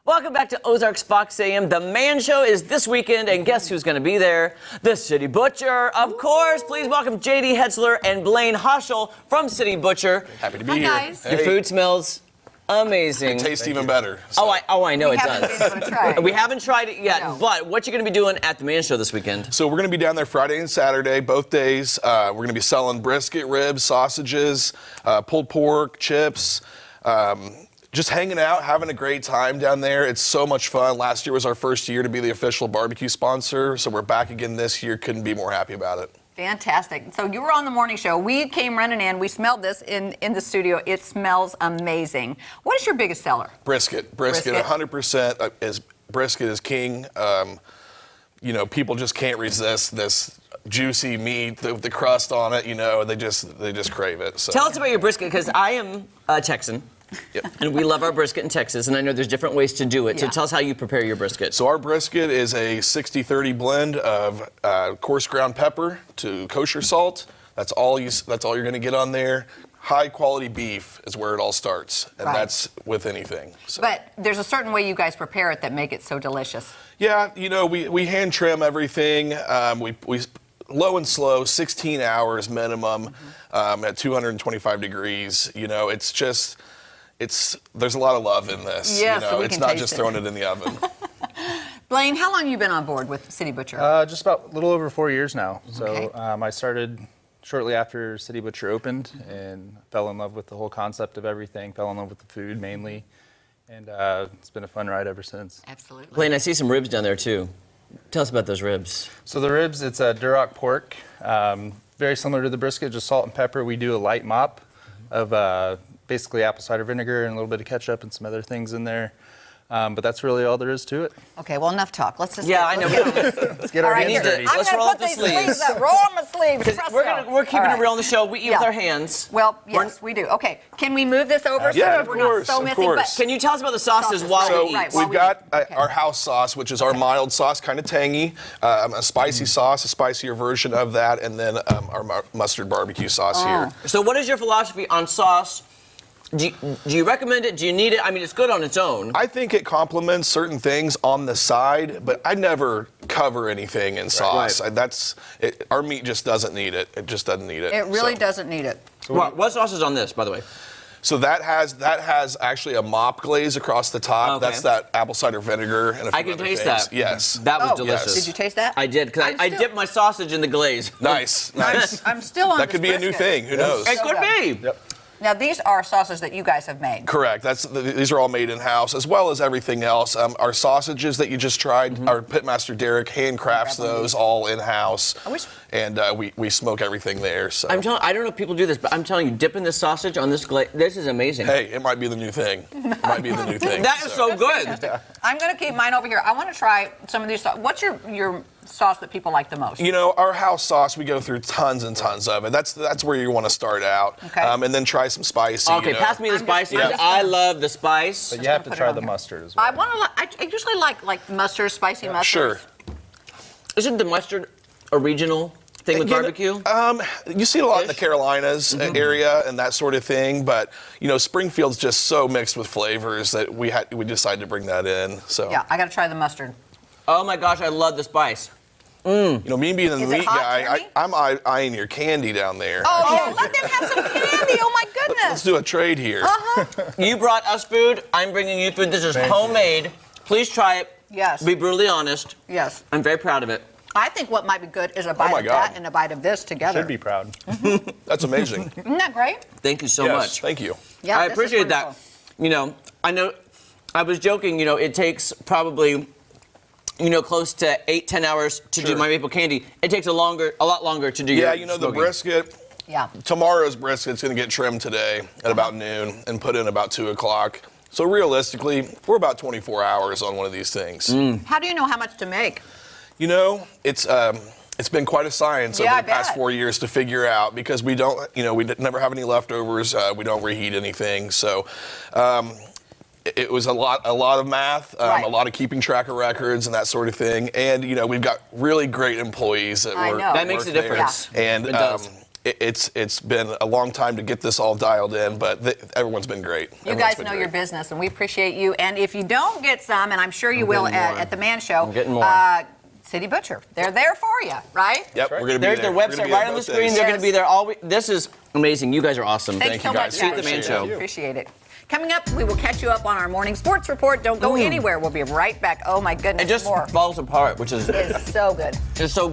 Welcome back to Ozarks Fox AM. The Man Show is this weekend, and guess who's going to be there? The City Butcher, of course. Please welcome J.D. Hetzler and Blaine Hoschel from City Butcher. Happy to be here. Guys. Your food smells amazing. It tastes even better. So. I know it does. We haven't been able to try it. We haven't tried it yet, No. but what you going to be doing at the Man Show this weekend? So we're going to be down there Friday and Saturday, both days. We're going to be selling brisket, ribs, sausages, pulled pork, chips. Just hanging out, having a great time down there. It's so much fun. Last year was our first year to be the official barbecue sponsor, so we're back again this year. Couldn't be more happy about it. Fantastic. So you were on the morning show. We came running in. We smelled this in the studio. It smells amazing. What is your biggest seller? Brisket. 100% brisket is king. You know, people just can't resist this juicy meat, the crust on it. You know, they just crave it. So. Tell us about your brisket, because I am a Texan. Yep. And we love our brisket in Texas, and I know there's different ways to do it. So Yeah. tell us how you prepare your brisket. So our brisket is a 60-30 blend of coarse ground pepper to kosher salt. That's all you're going to get on there. High quality beef is where it all starts, and Right. that's with anything. So. But there's a certain way you guys prepare it that make it so delicious. Yeah, you know, we hand trim everything. We low and slow, 16 hours minimum, at 225 degrees. You know, there's a lot of love in this. Yeah, you know, so we it's can not taste just it. throwing it in the oven. Blaine, how long have you been on board with City Butcher? Just about a little over 4 years now. Okay. So I started shortly after City Butcher opened and fell in love with the whole concept of everything, fell in love with the food mainly, and it's been a fun ride ever since. Absolutely. Blaine, I see some ribs down there, too. Tell us about those ribs. So the ribs, it's a Duroc pork, very similar to the brisket, just salt and pepper. We do a light mop of basically apple cider vinegar and a little bit of ketchup and some other things in there. But that's really all there is to it. Okay, well, enough talk. Let's just Yeah, I know. Let's get our All right, hands dirty. Let's I'm roll going up to the put these sleeves. sleeves up. Roll on my sleeves. Because Presto. we're keeping All right. it real on the show. We eat with Yeah. our hands. Well, yes, we do. Okay, can we move this over? Yeah, so of we're course, not so of messy, course. Can you tell us about the sauces Sauces, while So we eat? right, while we've we got eat. Okay. our house sauce, which is our mild sauce, kind of tangy, a spicy sauce, a spicier version of that, and then our mustard barbecue sauce here. So what is your philosophy on sauce? Do you recommend it? Do you need it? I mean, it's good on its own. I think it complements certain things on the side, but I never cover anything in sauce. Right. Our meat just doesn't need it. It just doesn't need it. It really So. doesn't need it. What sauce is on this, by the way? So that has actually a mop glaze across the top. Okay. That's that apple cider vinegar and a few I can other taste things. that. Yes. That was Oh, delicious. Did you taste that? I did, because I dipped my sausage in the glaze. Nice. I'm still on That could this be a new brisket. thing. Who knows? It could be. Yep. Now, these are sauces that you guys have made. Correct. These are all made in-house, as well as everything else. Our sausages that you just tried, our pitmaster Derek handcrafts those all in-house, and we smoke everything there. So. I don't know if people do this, but I'm telling you, dipping this sausage on this glaze, this is amazing. Hey, it might be the new thing. It might be the new thing. That is so good. I'm going to keep mine over here. I want to try some of these. What's your sauce that people like the most? You know, our house sauce, we go through tons and tons of it. That's where you want to start out. Okay. And then try some spicy. Okay, you know. pass me the spicy. I'm just I gonna- love the spice. But you have to put it try on the here. mustard as well. I usually like mustard, spicy mustard. Sure. Isn't the mustard a regional thing with You know, barbecue? You see it a lot in the Carolinas area and that sort of thing, but you know, Springfield's just so mixed with flavors that we decided to bring that in. So Yeah, I got to try the mustard. Oh my gosh, I love the spice. you know, me being the Is it meat hot, guy, Jeremy? I'm eyeing your candy down there. Oh, let them have some candy. Oh, my Let's goodness. do a trade here. You brought us food. I'm bringing you food. This is homemade. Please try it. Yes. Be brutally honest. Yes. I'm very proud of it. I think what might be good is a bite my of God. that and a bite of this together. Should be proud. That's amazing. Isn't that great? Thank you so Yes, much. thank you. Yeah, I this is appreciate that. wonderful. You know, I know, I was joking, you know, it takes probably, you know, close to 8-10 hours to do Sure. my maple candy. It takes a lot longer to do your Yeah, you know, the smoking. brisket, Yeah. tomorrow's brisket's going to get trimmed today at about noon and put in about 2 o'clock. So realistically, we're about 24 hours on one of these things. How do you know how much to make? You know, it's been quite a science Yeah, I over the past bet. 4 years to figure out, because we don't, you know, never have any leftovers. We don't reheat anything. So it was a lot of math, Right. a lot of keeping track of records and that sort of thing. And, you know, we've got really great employees that I work. know. That makes a work there. difference. And It does. it's been a long time to get this all dialed in, but everyone's been great. You guys know your business, and we appreciate you. And if you don't get some, and I'm sure you will at the Man Show, I'm getting more. City Butcher, they're there for you, right? Yep, we're going to be There's there. their website right on the screen. Days. They're going to be there all week. This is amazing. You guys are awesome. Thanks so much, guys. See you at the guys. Man Show. Appreciate it. Coming up, we will catch you up on our morning sports report. Don't go anywhere. We'll be right back. Oh my goodness, It just more. falls apart, which is It's so good. just so good.